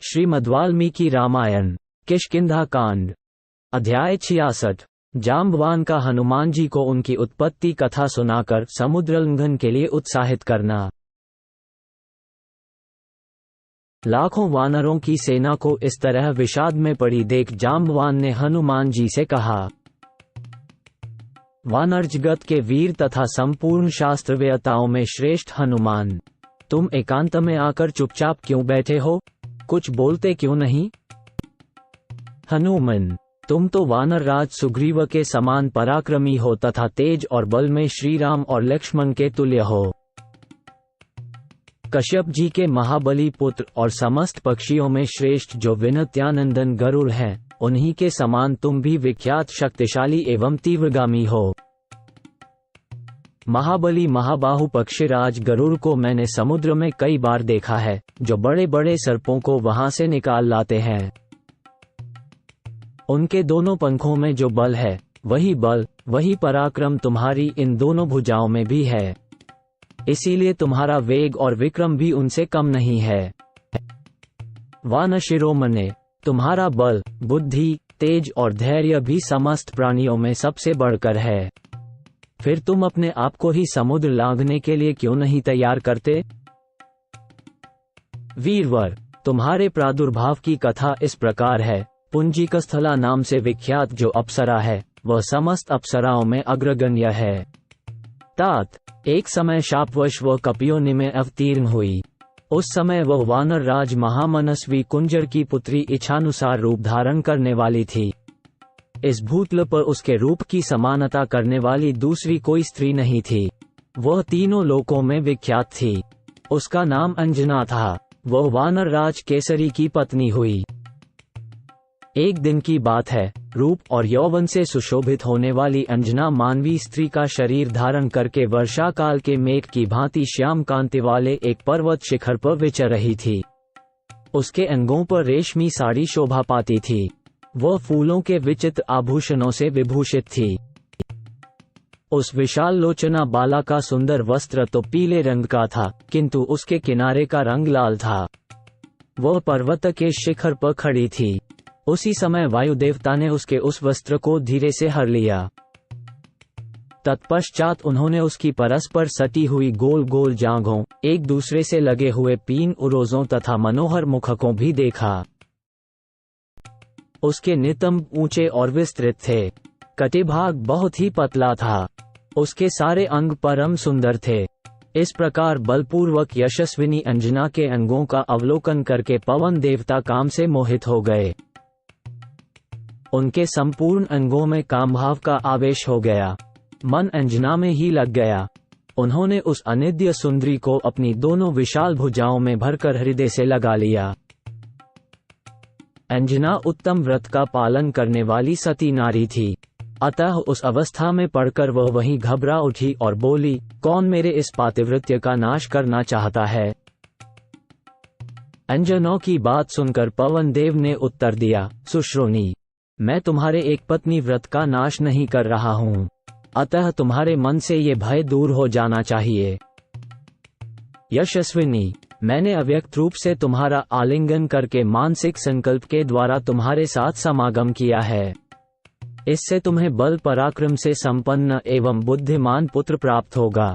श्रीमद्वाल्मीकि रामायण किष्किंधा कांड अध्याय 66। जाम्बवान का हनुमान जी को उनकी उत्पत्ति कथा सुनाकर समुद्र लंघन के लिए उत्साहित करना। लाखों वानरों की सेना को इस तरह विषाद में पड़ी देख जाम्बवान ने हनुमान जी से कहा, वानर जगत के वीर तथा संपूर्ण शास्त्रवेताओं में श्रेष्ठ हनुमान, तुम एकांत में आकर चुपचाप क्यों बैठे हो? कुछ बोलते क्यों नहीं? हनुमान, तुम तो वानर राज सुग्रीव के समान पराक्रमी हो तथा तेज और बल में श्रीराम और लक्ष्मण के तुल्य हो। कश्यप जी के महाबली पुत्र और समस्त पक्षियों में श्रेष्ठ जो विनत्यानंदन गरुड़ हैं, उन्हीं के समान तुम भी विख्यात शक्तिशाली एवं तीव्रगामी हो। महाबली महाबाहु पक्षीराज गरुड़ को मैंने समुद्र में कई बार देखा है, जो बड़े बड़े सर्पों को वहां से निकाल लाते हैं। उनके दोनों पंखों में जो बल है, वही पराक्रम तुम्हारी इन दोनों भुजाओं में भी है। इसीलिए तुम्हारा वेग और विक्रम भी उनसे कम नहीं है। वानशिरोमणे, तुम्हारा बल, बुद्धि, तेज और धैर्य भी समस्त प्राणियों में सबसे बढ़कर है। फिर तुम अपने आप को ही समुद्र लांघने के लिए क्यों नहीं तैयार करते? वीरवर, तुम्हारे प्रादुर्भाव की कथा इस प्रकार है। पुंजिकस्थला नाम से विख्यात जो अप्सरा है, वह समस्त अप्सराओं में अग्रगण्य है। तात, एक समय शापवश वह कपियोनि में अवतीर्ण हुई। उस समय वह वानर राज महामनस्वी कुंजर की पुत्री इच्छानुसार रूप धारण करने वाली थी। इस भूतल पर उसके रूप की समानता करने वाली दूसरी कोई स्त्री नहीं थी। वह तीनों लोकों में विख्यात थी। उसका नाम अंजना था। वह वानर राज केसरी की पत्नी हुई। एक दिन की बात है, रूप और यौवन से सुशोभित होने वाली अंजना मानवी स्त्री का शरीर धारण करके वर्षा काल के मेघ की भांति श्याम कांति वाले एक पर्वत शिखर पर विचर रही थी। उसके अंगों पर रेशमी साड़ी शोभा पाती थी। वह फूलों के विचित्र आभूषणों से विभूषित थी। उस विशाल लोचना बाला का सुंदर वस्त्र तो पीले रंग का था, किंतु उसके किनारे का रंग लाल था। वह पर्वत के शिखर पर खड़ी थी। उसी समय वायु देवता ने उसके उस वस्त्र को धीरे से हर लिया। तत्पश्चात उन्होंने उसकी परस्पर सटी हुई गोल गोल जांघों, एक दूसरे से लगे हुए पीन उरोजों तथा मनोहर मुखकों भी देखा। उसके नितंब ऊंचे और विस्तृत थे। कटिभाग बहुत ही पतला था। उसके सारे अंग परम सुंदर थे। इस प्रकार बलपूर्वक यशस्विनी अंजना के अंगों का अवलोकन करके पवन देवता काम से मोहित हो गए। उनके संपूर्ण अंगों में कामभाव का आवेश हो गया। मन अंजना में ही लग गया। उन्होंने उस अनिद्य सुंदरी को अपनी दोनों विशाल भुजाओं में भरकर हृदय से लगा लिया। अंजना उत्तम व्रत का पालन करने वाली सती नारी थी। अतः उस अवस्था में पड़कर वह वहीं घबरा उठी और बोली, कौन मेरे इस पातिव्रत्य का नाश करना चाहता है? अंजनों की बात सुनकर पवन देव ने उत्तर दिया, सुश्रोणी, मैं तुम्हारे एक पत्नी व्रत का नाश नहीं कर रहा हूँ। अतः तुम्हारे मन से ये भय दूर हो जाना चाहिए। यशस्विनी, मैंने अव्यक्त रूप से तुम्हारा आलिंगन करके मानसिक संकल्प के द्वारा तुम्हारे साथ समागम किया है। इससे तुम्हें बल पराक्रम से संपन्न एवं बुद्धिमान पुत्र प्राप्त होगा।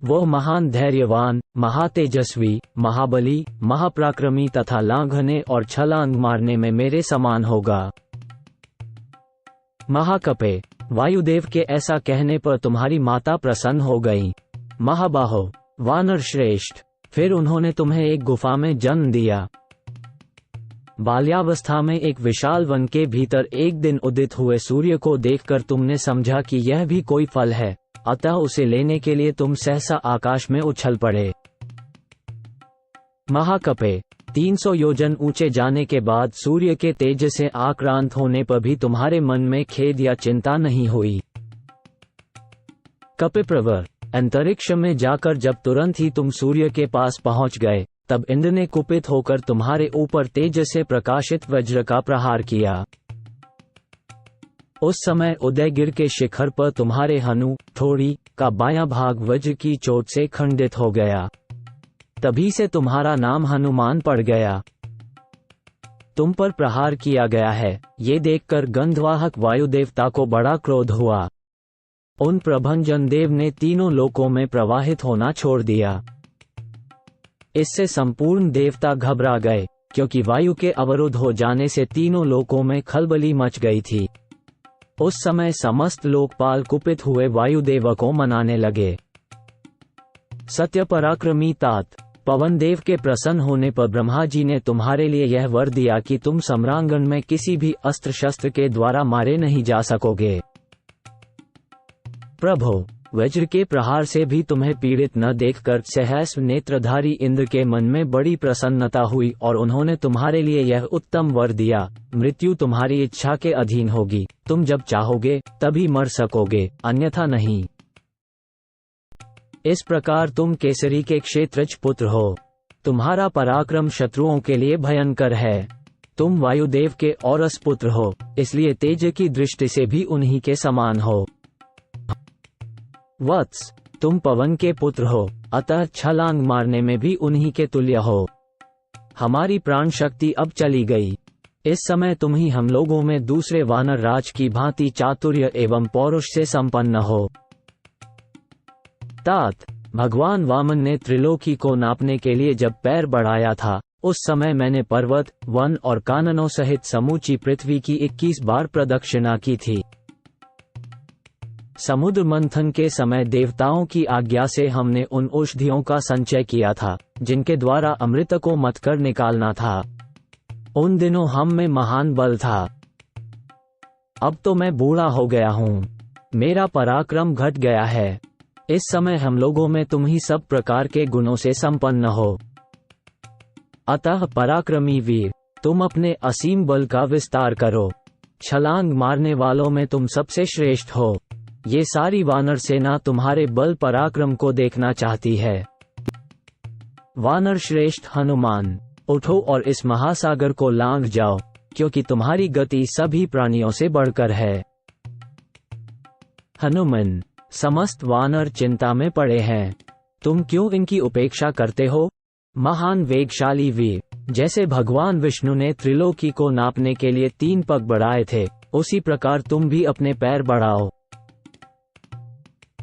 वह महान धैर्यवान, महातेजस्वी, महाबली, महापराक्रमी तथा लांघने और छलांग मारने में मेरे समान होगा। महाकपे, वायुदेव के ऐसा कहने पर तुम्हारी माता प्रसन्न हो गई। महाबाहो, वानर श्रेष्ठ, फिर उन्होंने तुम्हें एक गुफा में जन्म दिया। बाल्यावस्था में एक विशाल वन के भीतर एक दिन उदित हुए सूर्य को देखकर तुमने समझा कि यह भी कोई फल है, अतः उसे लेने के लिए तुम सहसा आकाश में उछल पड़े। महाकपे, 300 योजन ऊंचे जाने के बाद सूर्य के तेज से आक्रांत होने पर भी तुम्हारे मन में खेद या चिंता नहीं हुई। कपिप्रवर, अंतरिक्ष में जाकर जब तुरंत ही तुम सूर्य के पास पहुंच गए, तब इंद्र ने कुपित होकर तुम्हारे ऊपर तेज से प्रकाशित वज्र का प्रहार किया। उस समय उदयगिर के शिखर पर तुम्हारे हनु, थोड़ी, का बायां भाग वज्र की चोट से खंडित हो गया। तभी से तुम्हारा नाम हनुमान पड़ गया। तुम पर प्रहार किया गया है, ये देखकर गंधवाहक वायु देवता को बड़ा क्रोध हुआ। उन प्रभंजन देव ने तीनों लोकों में प्रवाहित होना छोड़ दिया। इससे संपूर्ण देवता घबरा गए, क्योंकि वायु के अवरुद्ध हो जाने से तीनों लोकों में खलबली मच गई थी। उस समय समस्त लोकपाल कुपित हुए वायुदेव को मनाने लगे। सत्य पराक्रमी तात, पवन देव के प्रसन्न होने पर ब्रह्मा जी ने तुम्हारे लिए यह वर दिया कि तुम सम्रांगण में किसी भी अस्त्र शस्त्र के द्वारा मारे नहीं जा सकोगे। प्रभो, वज्र के प्रहार से भी तुम्हें पीड़ित न देखकर सहस्र नेत्रधारी इंद्र के मन में बड़ी प्रसन्नता हुई और उन्होंने तुम्हारे लिए यह उत्तम वर दिया, मृत्यु तुम्हारी इच्छा के अधीन होगी, तुम जब चाहोगे तभी मर सकोगे, अन्यथा नहीं। इस प्रकार तुम केसरी के क्षेत्रज पुत्र हो। तुम्हारा पराक्रम शत्रुओं के लिए भयंकर है। तुम वायुदेव के औरस पुत्र हो, इसलिए तेज की दृष्टि से भी उन्हीं के समान हो। वत्स, तुम पवन के पुत्र हो, अतः छलांग मारने में भी उन्हीं के तुल्य हो। हमारी प्राण शक्ति अब चली गई। इस समय तुम ही हम लोगों में दूसरे वानर राज की भांति चातुर्य एवं पौरुष से संपन्न हो। तात, भगवान वामन ने त्रिलोकी को नापने के लिए जब पैर बढ़ाया था, उस समय मैंने पर्वत, वन और काननों सहित समूची पृथ्वी की 21 बार प्रदक्षिणा की थी। समुद्र मंथन के समय देवताओं की आज्ञा से हमने उन औषधियों का संचय किया था, जिनके द्वारा अमृत को मतकर निकालना था। उन दिनों हम में महान बल था। अब तो मैं बूढ़ा हो गया हूँ, मेरा पराक्रम घट गया है। इस समय हम लोगों में तुम ही सब प्रकार के गुणों से संपन्न हो। अतः पराक्रमी वीर, तुम अपने असीम बल का विस्तार करो। छलांग मारने वालों में तुम सबसे श्रेष्ठ हो। ये सारी वानर सेना तुम्हारे बल पराक्रम को देखना चाहती है। वानर श्रेष्ठ हनुमान, उठो और इस महासागर को लांघ जाओ, क्योंकि तुम्हारी गति सभी प्राणियों से बढ़कर है। हनुमान, समस्त वानर चिंता में पड़े हैं, तुम क्यों इनकी उपेक्षा करते हो? महान वेगशाली वीर, जैसे भगवान विष्णु ने त्रिलोकी को नापने के लिए 3 पग बढ़ाए थे, उसी प्रकार तुम भी अपने पैर बढ़ाओ।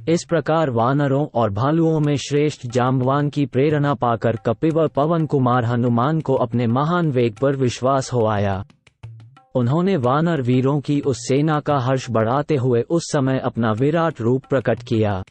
इस प्रकार वानरों और भालुओं में श्रेष्ठ जाम्बवान की प्रेरणा पाकर कपिवर पवन कुमार हनुमान को अपने महान वेग पर विश्वास हो आया। उन्होंने वानर वीरों की उस सेना का हर्ष बढ़ाते हुए उस समय अपना विराट रूप प्रकट किया।